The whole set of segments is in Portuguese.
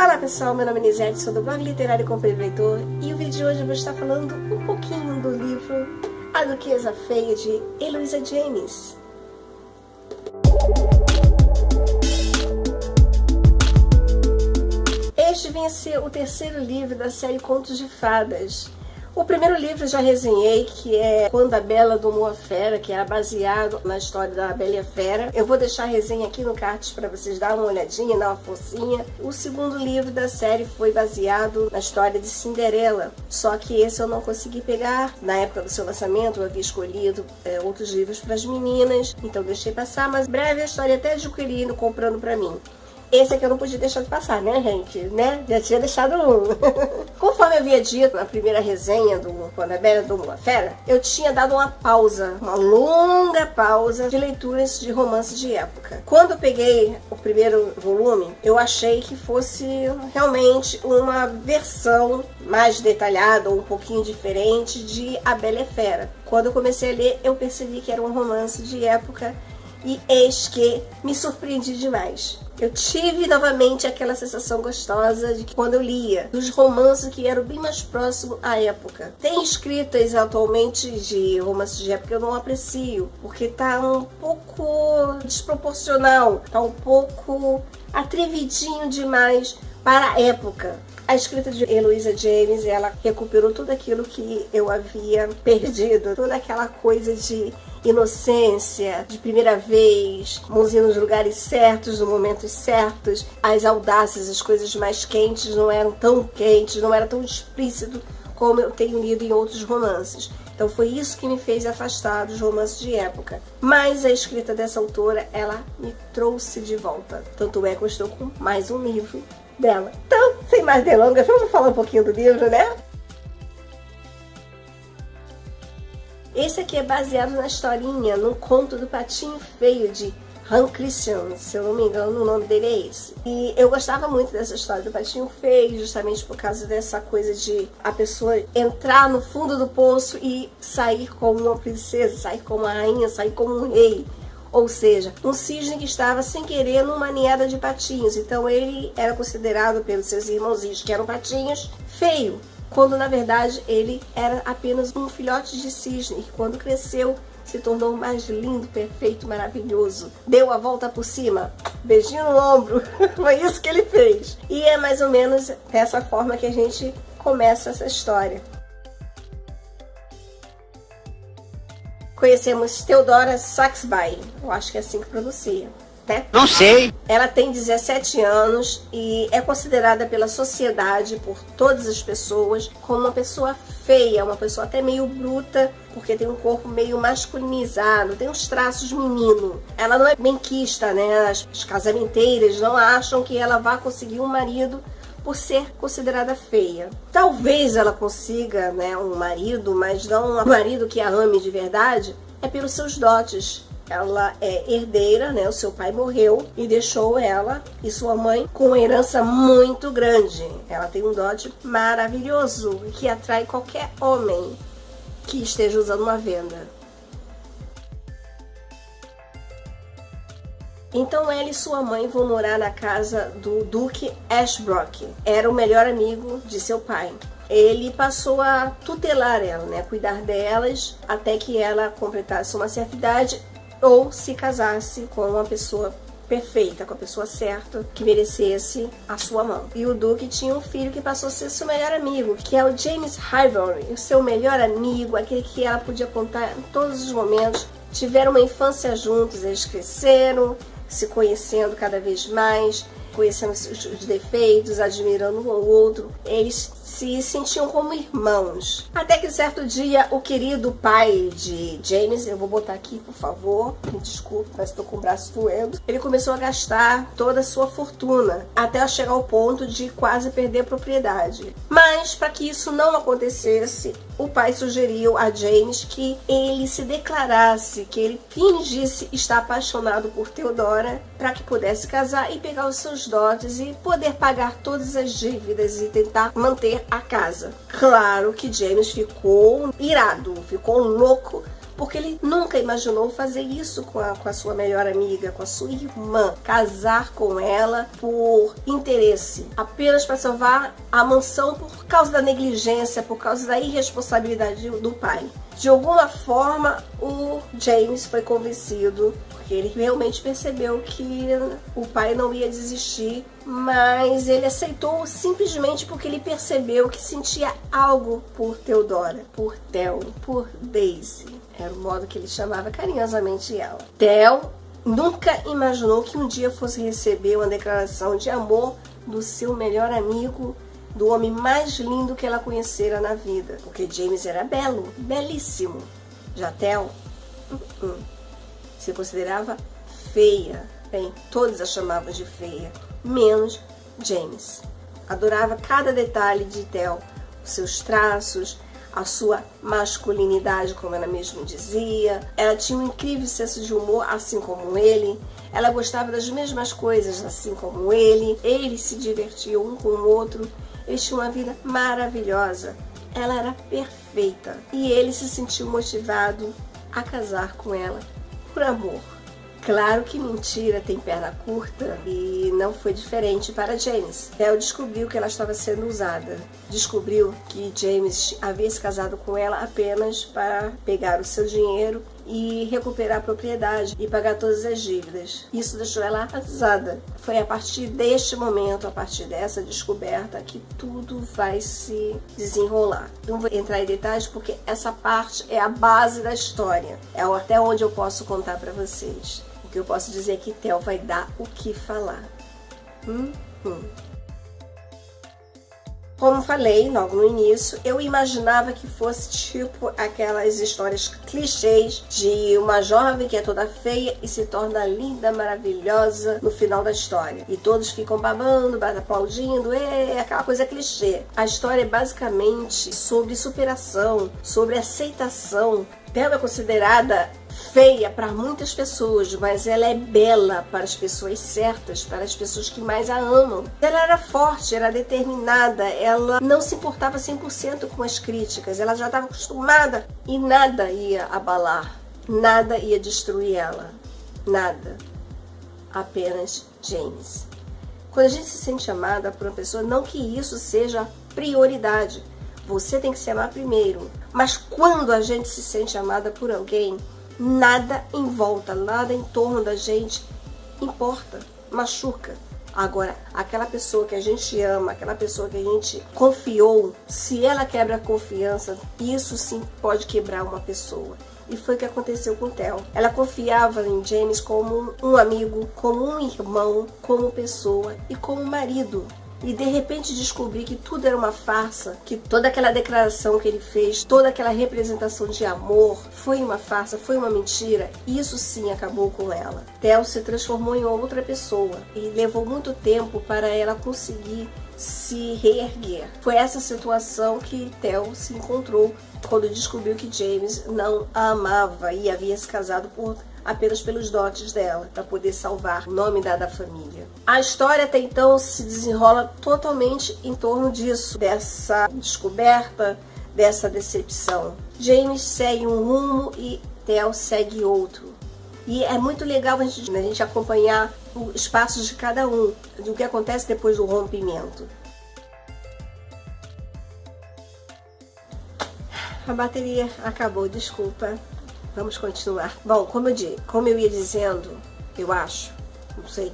Olá pessoal, meu nome é Nizete, sou do blog Literário Companhia do Leitor e o vídeo de hoje eu vou estar falando um pouquinho do livro A Duquesa Feia de Eloisa James. Este vem a ser o terceiro livro da série Contos de Fadas. O primeiro livro eu já resenhei, que é Quando a Bela Domou a Fera, que era baseado na história da Bela e a Fera. Eu vou deixar a resenha aqui no card para vocês darem uma olhadinha, dar uma forcinha. O segundo livro da série foi baseado na história de Cinderela, só que esse eu não consegui pegar. Na época do seu lançamento eu havia escolhido outros livros para as meninas, então deixei passar, mas breve a história até adquiri comprando para mim. Esse aqui eu não podia deixar de passar, né, gente? Né? Já tinha deixado um. Conforme eu havia dito na primeira resenha do Quando a Bela Domou a Fera, eu tinha dado uma pausa, uma longa pausa de leituras de romance de época. Quando eu peguei o primeiro volume, eu achei que fosse realmente uma versão mais detalhada, ou um pouquinho diferente de A Bela e a Fera. Quando eu comecei a ler, eu percebi que era um romance de época e eis que me surpreendi demais. Eu tive novamente aquela sensação gostosa de que quando eu lia dos romances que eram bem mais próximos à época. Tem escritas atualmente de romances de época que eu não aprecio, porque tá um pouco desproporcional, tá um pouco atrevidinho demais para a época. A escrita de Eloisa James, ela recuperou tudo aquilo que eu havia perdido, toda aquela coisa de inocência, de primeira vez, mãozinha nos lugares certos, nos momentos certos. As audácias, as coisas mais quentes não eram tão quentes, não era tão explícito como eu tenho lido em outros romances. Então foi isso que me fez afastar dos romances de época. Mas a escrita dessa autora, ela me trouxe de volta. Tanto é que eu estou com mais um livro dela. Então, sem mais delongas, vamos falar um pouquinho do livro, né? Esse aqui é baseado na historinha, no conto do Patinho Feio, de Hans Christian, se eu não me engano o nome dele é esse. E eu gostava muito dessa história do Patinho Feio, justamente por causa dessa coisa de a pessoa entrar no fundo do poço e sair como uma princesa, sair como uma rainha, sair como um rei. Ou seja, um cisne que estava sem querer numa ninhada de patinhos. Então ele era considerado pelos seus irmãozinhos, que eram patinhos, feio, quando na verdade ele era apenas um filhote de cisne, que quando cresceu se tornou mais lindo, perfeito, maravilhoso. Deu a volta por cima, beijinho no ombro, foi isso que ele fez. E é mais ou menos dessa forma que a gente começa essa história. Conhecemos Theodora Saxby, eu acho que é assim que pronuncia, né? Não sei. Ela tem 17 anos e é considerada pela sociedade, por todas as pessoas, como uma pessoa feia, uma pessoa até meio bruta, porque tem um corpo meio masculinizado, tem uns traços menino. Ela não é benquista, né? As casamenteiras não acham que ela vai conseguir um marido por ser considerada feia. Talvez ela consiga, né, um marido, mas não um marido que a ame de verdade, é pelos seus dotes. Ela é herdeira, né, o seu pai morreu e deixou ela e sua mãe com uma herança muito grande. Ela tem um dote maravilhoso que atrai qualquer homem que esteja usando uma venda. Então ela e sua mãe vão morar na casa do Duque Ashbrook. Era o melhor amigo de seu pai. Ele passou a tutelar ela, né, cuidar delas, até que ela completasse uma certa idade ou se casasse com uma pessoa perfeita, com a pessoa certa, que merecesse a sua mão. E o Duque tinha um filho que passou a ser seu melhor amigo, que é o James Highbury, o seu melhor amigo, aquele que ela podia contar em todos os momentos. Tiveram uma infância juntos, eles cresceram, se conhecendo cada vez mais, conhecendo os defeitos, admirando um ao outro. Eles se sentiam como irmãos. Até que certo dia, o querido pai de James, eu vou botar aqui, por favor, me desculpe, mas estou com o braço doendo. Ele começou a gastar toda a sua fortuna, até chegar ao ponto de quase perder a propriedade. Mas, para que isso não acontecesse, o pai sugeriu a James que ele se declarasse, que ele fingisse estar apaixonado por Theodora, para que pudesse casar e pegar os seus dotes e poder pagar todas as dívidas e tentar manter a casa. Claro que James ficou irado, ficou louco, porque ele nunca imaginou fazer isso com a sua melhor amiga, com a sua irmã, casar com ela por interesse, apenas para salvar a mansão por causa da negligência, por causa da irresponsabilidade do pai. De alguma forma, o James foi convencido, porque ele realmente percebeu que o pai não ia desistir, mas ele aceitou simplesmente porque ele percebeu que sentia algo por Theodora, por Theo, por Daisy. Era o modo que ele chamava carinhosamente ela. Theo nunca imaginou que um dia fosse receber uma declaração de amor do seu melhor amigo, do homem mais lindo que ela conhecera na vida. Porque James era belo, belíssimo. Já Theo se considerava feia. Bem, todos a chamavam de feia, menos James. Adorava cada detalhe de Theo, os seus traços, a sua masculinidade, como ela mesma dizia. Ela tinha um incrível senso de humor, assim como ele. Ela gostava das mesmas coisas, assim como ele. Eles se divertiam um com o outro. Eles tinham uma vida maravilhosa. Ela era perfeita. E ele se sentiu motivado a casar com ela por amor. Claro que mentira tem perna curta e não foi diferente para James. Theo descobriu que ela estava sendo usada. Descobriu que James havia se casado com ela apenas para pegar o seu dinheiro e recuperar a propriedade e pagar todas as dívidas. Isso deixou ela arrasada. Foi a partir deste momento, a partir dessa descoberta, que tudo vai se desenrolar. Não vou entrar em detalhes porque essa parte é a base da história. É até onde eu posso contar para vocês. O que eu posso dizer é que Theo vai dar o que falar. Como falei logo no início, eu imaginava que fosse tipo aquelas histórias clichês de uma jovem que é toda feia e se torna linda, maravilhosa no final da história. E todos ficam babando, aplaudindo, aquela coisa clichê. A história é basicamente sobre superação, sobre aceitação. Theo é considerada feia para muitas pessoas, mas ela é bela para as pessoas certas, para as pessoas que mais a amam. Ela era forte, era determinada, ela não se importava 100% com as críticas, ela já estava acostumada e nada ia abalar, nada ia destruir ela, nada, apenas James. Quando a gente se sente amada por uma pessoa, não que isso seja prioridade, você tem que se amar primeiro, mas quando a gente se sente amada por alguém, nada em volta, nada em torno da gente importa, machuca. Agora, aquela pessoa que a gente ama, aquela pessoa que a gente confiou, se ela quebra a confiança, isso sim pode quebrar uma pessoa. E foi o que aconteceu com Theo. Ela confiava em James como um amigo, como um irmão, como pessoa e como marido. E de repente descobri que tudo era uma farsa, que toda aquela declaração que ele fez, toda aquela representação de amor foi uma farsa, foi uma mentira. E isso sim acabou com ela. Theo se transformou em outra pessoa e levou muito tempo para ela conseguir se reerguer. Foi essa situação que Theo se encontrou quando descobriu que James não a amava e havia se casado apenas pelos dotes dela, para poder salvar o nome da família. A história até então se desenrola totalmente em torno disso, dessa descoberta, dessa decepção. James segue um rumo e Theo segue outro. E é muito legal a gente acompanhar os passos de cada um, do que acontece depois do rompimento. A bateria acabou, desculpa. Vamos continuar. Bom, como eu ia dizendo, eu acho, não sei,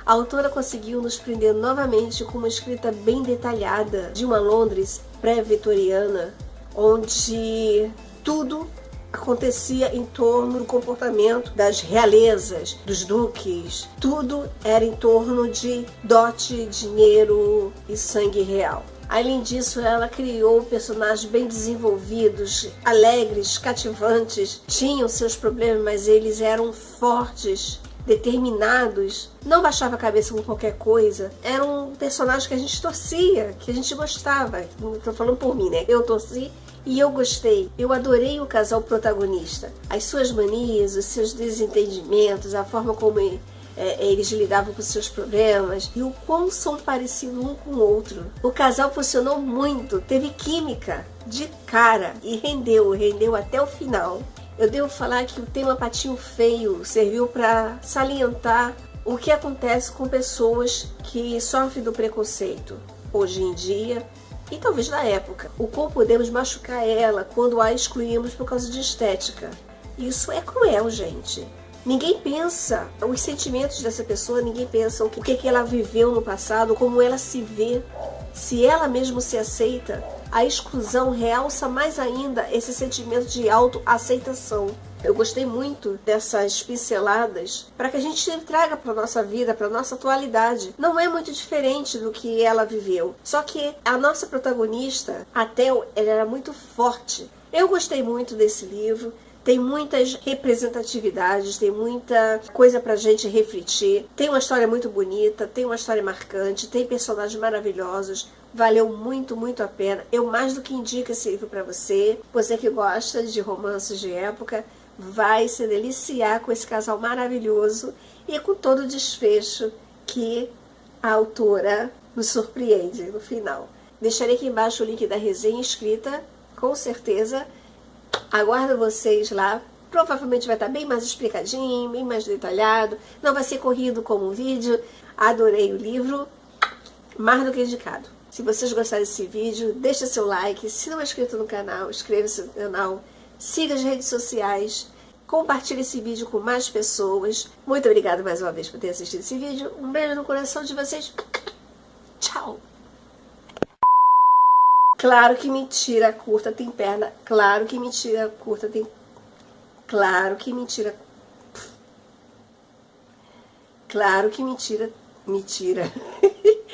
a autora conseguiu nos prender novamente com uma escrita bem detalhada de uma Londres pré-vitoriana, onde tudo acontecia em torno do comportamento das realezas, dos duques. Tudo era em torno de dote, dinheiro e sangue real. Além disso, ela criou personagens bem desenvolvidos, alegres, cativantes, tinham seus problemas, mas eles eram fortes, determinados, não baixava a cabeça com qualquer coisa. Era um personagem que a gente torcia, que a gente gostava. Estou falando por mim, né? Eu torci e eu gostei. Eu adorei o casal protagonista. As suas manias, os seus desentendimentos, a forma como eles lidavam com seus problemas e o quão são parecidos um com o outro. O casal funcionou muito, teve química de cara e rendeu até o final. Eu devo falar que o tema Patinho Feio serviu para salientar o que acontece com pessoas que sofrem do preconceito hoje em dia e talvez na época. O como podemos machucar ela quando a excluímos por causa de estética. Isso é cruel, gente. Ninguém pensa os sentimentos dessa pessoa, ninguém pensa o que ela viveu no passado, como ela se vê. Se ela mesmo se aceita, a exclusão realça mais ainda esse sentimento de autoaceitação. Eu gostei muito dessas pinceladas para que a gente traga para a nossa vida, para a nossa atualidade. Não é muito diferente do que ela viveu. Só que a nossa protagonista, a Theo, ela era muito forte. Eu gostei muito desse livro. Tem muitas representatividades, tem muita coisa pra gente refletir. Tem uma história muito bonita, tem uma história marcante, tem personagens maravilhosos. Valeu muito, muito a pena. Eu mais do que indico esse livro pra você. Você que gosta de romances de época, vai se deliciar com esse casal maravilhoso e com todo o desfecho que a autora nos surpreende no final. Deixarei aqui embaixo o link da resenha escrita, com certeza. Aguardo vocês lá. Provavelmente vai estar bem mais explicadinho, bem mais detalhado. Não vai ser corrido como um vídeo. Adorei o livro. Mais do que indicado. Se vocês gostaram desse vídeo, deixa seu like. Se não é inscrito no canal, inscreva-se no canal. Siga as redes sociais. Compartilhe esse vídeo com mais pessoas. Muito obrigada mais uma vez por ter assistido esse vídeo. Um beijo no coração de vocês. Tchau! Claro que mentira curta tem perna. Claro que mentira curta tem... Claro que mentira... Claro que mentira... Mentira.